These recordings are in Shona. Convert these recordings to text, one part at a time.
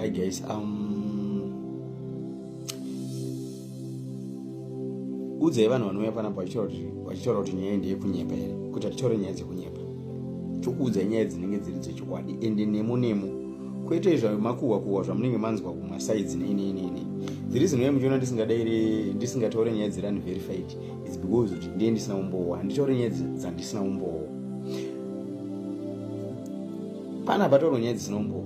Hi guys, udzai vanhu vanouya panapa vachitaura kuti nyaya ndeyekunyepa here, kuti hatitaure nyaya dzekunyepa, chokuudzai nyaya dzinenge dziri dzechokwadi, ende nemo kwete zvamakuhwa zvamunenge manzwa kumasaidzi neinini. The reason why muchiona ndisingataure nyaya dziri unverified is because kuti ndiye ndisina umbowa, handitaure nyaya dzandisina umbowa. Pana patauro nyaya dzisina umbowa,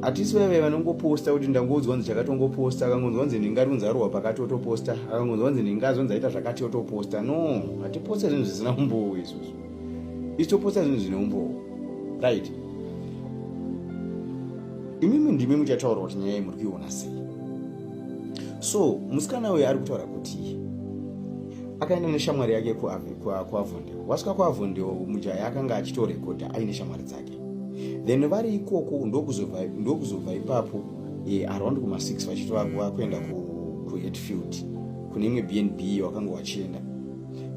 hatisi veve vanongoposta kuti ndangodzwa nzi chakatongoposta, akangonzwa nzi ndingarunzarwa pakati otoposta, akangonzwa nzi ndingazonzaita zvakati otoposta. No, hatiposta zvinhu zvisina umbowa isusu. Ichitoposta zvinhu zvine umbowa, right? Imimi ndimi muchataura kuti nyaya muri kuiona sei. So musikana uyu ari kutaura kuti akaenda neshamwari yake kuavhondeo. Wasvika kuavhondeo, mujaya akanga achitorekodha aine shamwari dzake. Then vari ikoko ndokuzobva ipapo around kuma6 vachitova kuenda kuHatfield kune imwe BNB wakanga wachienda.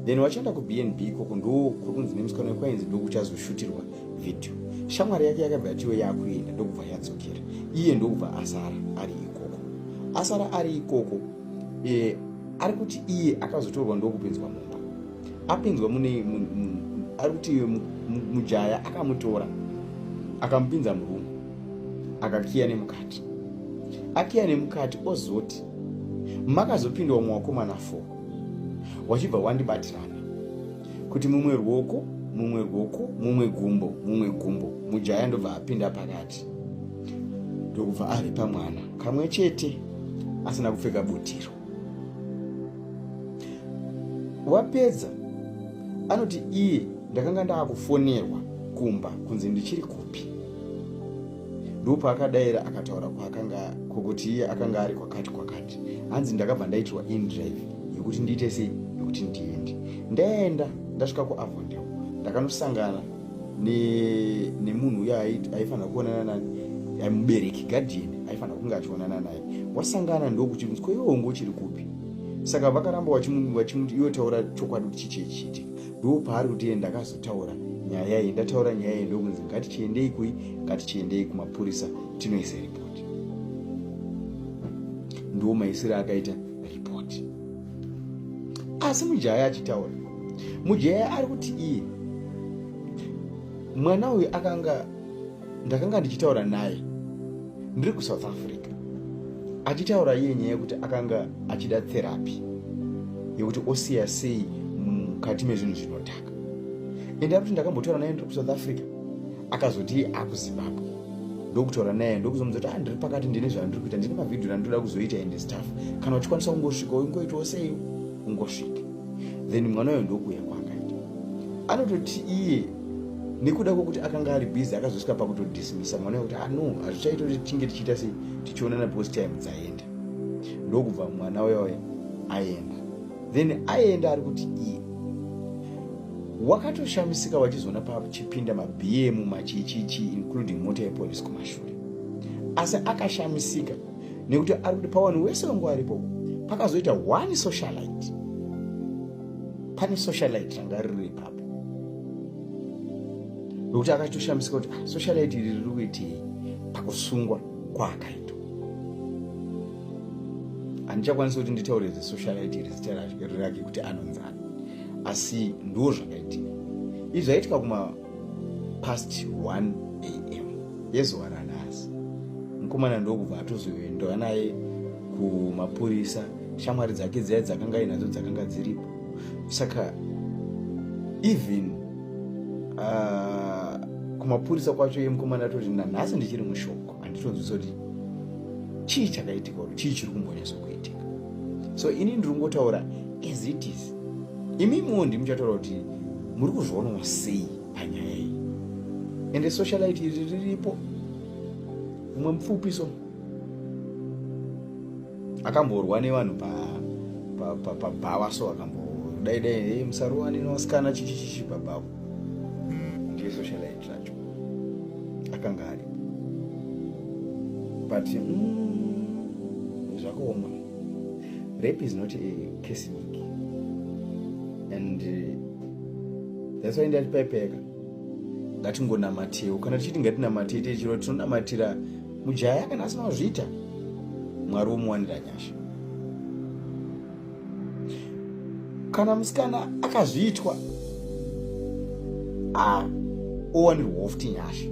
Then wachienda kuBNB ikoko ndokunzi nemusikana wekwainzi ndokuchazoshutirwa video. Shamwari yake yakabva yatiwe yakuenda ndokubva yadzokera. Iye ndokubva asara ari ikoko. Asara ari ikoko, ari kuti iye akazotorwa ndokupinzwa mumba. Apinzwa ari kuti mujaya akamutora akamupinza murumu akakiya nemukati. Akiya nemukati ozoti makazopindawo muvakomana 4 wachibva wandibatirana kuti mumwe ruoko mumwe gumbo. Mujaya ndobva apinda pakati ndokubva ari pamwana kamwe chete asina kupfeka butiro. Wapedza anoti iye ndakanga ndaakufonerwa kumba kunzi ndichiri kupi. Ndipo akadaira akataura kuti iye akanga ari kwakati. Hanzi ndakabva ndaitirwa indrive yekuti ndiite sei, yekuti ndiende. Ndaenda ndasvika kuavhondeo ndakanosangana nemunhu uya aifanira kuonana naye, mubereki guardian aifanira kunge achionana naye. Wasangana ndokuti koiwo uchiri kupi. Saka vakaramba vachimuti iwe taura chokwadi kuti chichiitika. Ndipo paari kuti iye ndakazotaura nyaya iyi, ndataura nyaya iyi ndokunzi ngatichiendei kumapurisa tinoisa ripoti. Ndo maisiro akaita ripoti. Asi mujaya achitaura, mujaya ari kuti iye mwana uyu ndakanga ndichitaura naye ndiri kuSouth Africa, achitaura iye nyaya yekuti akanga achida therapy yekuti osiya sei mukati mezvinhu zvinotaka. Ende akuti ndakambotaura naye ndiri kuSouth Africa, akazoti akuZimbabwe. Ndokutaura naye ndokuzomudza kuti ndiri pakati ndine zvandiri kuita, ndine mavhidhiyo andinoda kuzoita ende stuff. Kana uchikwanisa kungosvika ungoitawo sei, ungosvika. Then mwana uyu ndokuuya kwaakaita. Anototi iye nekuda kwokuti akanga ari busy akazosvika pakutodismisa mwana uyu kuti no, hazvichaita kuti tinge tichiita sei, tichionana post time dzaenda. Ndokubva mwana uya aenda. Then aenda ari kuti iye wakatoshamisika wachizoona pachipinda maBM machichichi including mota yepolisi kumashure. Asi akashamisika nekuti ari kuti pawanhu wese wangu aripo pakazoita one socialite. Pane socialite ranga riri ipapo. Nekuti akatoshamisika kuti socialite iri riri kuitei pakusungwa kwaakaitwa. Handichakwanisa kuti nditaure socialite iri zita rake kuti anonzana. Asi ndo zvakaitika. Izvi zvaitika kuma past 1 AM yezuva ranhasi. Mukomana ndokubva atozoenda naye kumapurisa. Shamwari dzake dziya dzakanga ainadzo dzakanga dziripo. Saka even kumapurisa kwacho iye mukomana atoti nanhasi ndichiri mushoko, handitonzwisa kuti chii chakaitika kuti chii chiri kumbonyatso kuitika. So ini ndiri kungotaura as it is. Imimiwo ndimuchataura kuti muri kuzvionawo sei panyaya iyi. Ende socialite iri riripo. Umwe mupfupiso akamborwa nevanhu pabhawa, so akambodaidai musarowani nowasikana chichichichi pabhawa. Ndiye socialite racho akanga ari. But zvakaoma. Rape is not a case week. And that's why ndati paipeka ngatingonamatewo. Kana tichiti ngatinamatete chiro tinonamatira mujaya kana asina kuzviita Mwari womuwanira nyasha. Kana musikana akazviitwa owanirwawo futi nyasha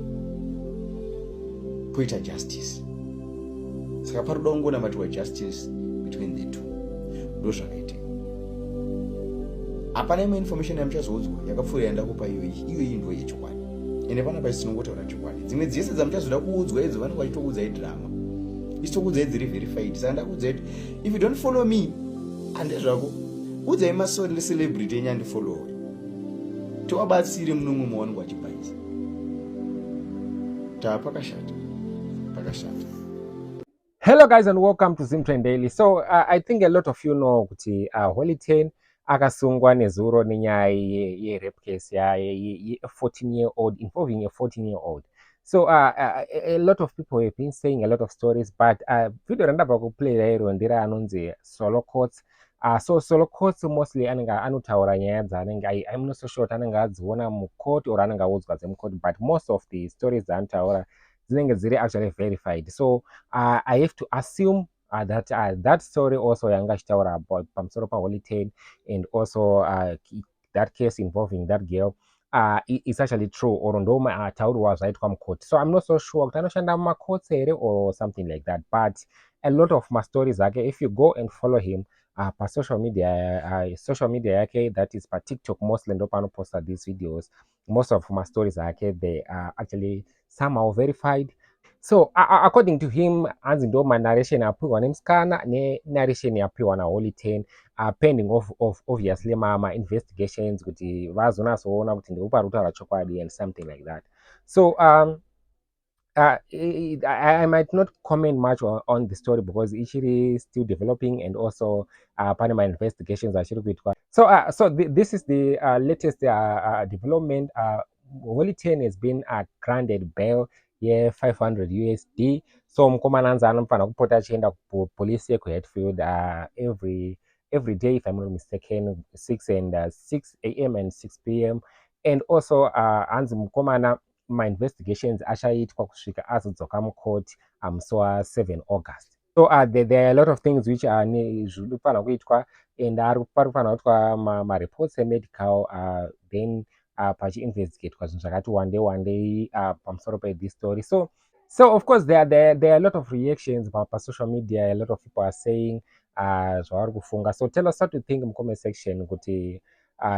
poita justice. Saka paroda kungonamatiwa justice between the two. Ndo zvakaitika. Hapana imwe information yamuchazoudzwa yakapfuura yandakupa iyoyi ndo yechokwadi. Ende pana pasi tinongotaura chokwadi. Dzimwe dzese dzamuchazoda kuudzwa idzo vanenge vachitokuudzai drama. Ichitokuudzai dziri verified. Saka ndakuudzai kuti if you don't follow me, andezvako. Udzai masori celebrity enyandifollow. Towabatsire munomwe mawangu achibaisa. Pakashata. Hello guys and welcome to Zimtrend Daily. So I think a lot of you know kuti Holly Ten akasungwa nezuro nenyaya ye-rape case ye 14-year-old involving a 14-year-old. So a lot of people have been saying a lot of stories, but video randabva kuplay rairo ndira anonzi Solo Courts. So Solo Courts mostly anenge anotaura nyaya dzanenge I'm not so sure anenge adziona mucourt or anenge audzwa dzemucourt, but most of the stories dzanotaura dzinenge dziri actually verified. So I have to assume that that story also yanga achitaura about pamusoro paHolly Ten and also that case involving that girl is actually true or ndo mataurirwa zvaitwa mucourt. So I'm not so sure kuti anoshanda mumacourts here or something like that, but a lot of my stories ake, if you go and follow him pa social media yake, that is pa TikTok mostly ndo panoposta these videos, most of my stories ake they are actually somehow verified. So according to him hanzi ndo manarration apiwa nemusikana nenarration yapiwa naHolly Ten pending of obviously ma-investigations kuti vazonatsoona kuti ndeupa ari kutaura chokwadi and something like that. So I might not comment much on the story because ichiri still developing and also pane ma-investigations achiri kuitwa. So this is the latest development. Holly Ten has been granted bail ye 500 USD. So mukomana anzi anofanira kupota achienda kupolisi yekuHatfield every day, if I'm not mistaken, 6 a.m. and 6 p.m. And also hanzi mukomana ma-investigations achaitwa kusvika azodzoka mucourt musi wa7 August. So there are a lot of things which zvinofanira kuitwa and parifanira kuitwa ma-reports emedical then pachiinvestigatwa zvinhu zvakati one day pamusoro pe-this story. So of course there are a lot of reactions pa social media. A lot of people are saying zvavari kufunga. So tell us what you think in the comment section kuti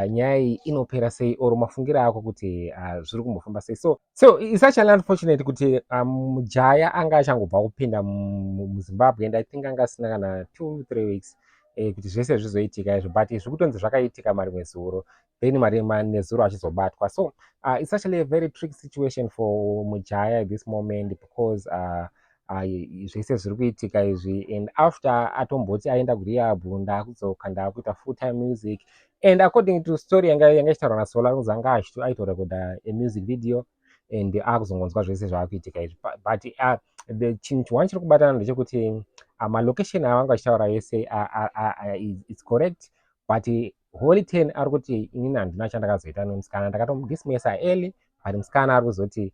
nyaya iyi inopera sei or mafungiro ako kuti zviri kumbofamba sei. So it's actually unfortunate kuti mujaya anga achangobva kupinda muZimbabwe and I think anga asina kana 2-3 weeks kuti zvese zvizoitika izvo, but zviri kutonzi zvakaitika marimwe zuro then nezuro achizobatwa. So it's actually a very tricky situation for mujaya at this moment because zvese zviri kuitika izvi, and after atomboti aenda kurehab ndakudzoka ndakuita full time music, and according to story yanga ichitaurwa naSolo anonzi anga aitorekodha a music video and akuzongonzwa zvese zvaakuitika izvi, but chinhu chimwe chiri kubatana ndechekuti malocation avanga achitaura ese it's correct, but Holly Ten ari kuti inini handina chandakazoita nemusikana, ndakatomudismissa early, but musikana ari kuzoti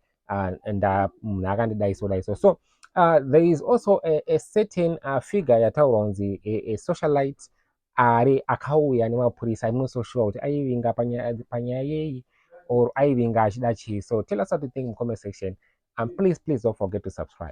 munhu akandidai so. So there is also a certain figure yataurwa kunzi a socialite ari akauya nemapurisa. I'm not so sure kuti aivinga panyaya yei or aivinga achida chii. So tell us what you think in the comment section and please don't forget to subscribe.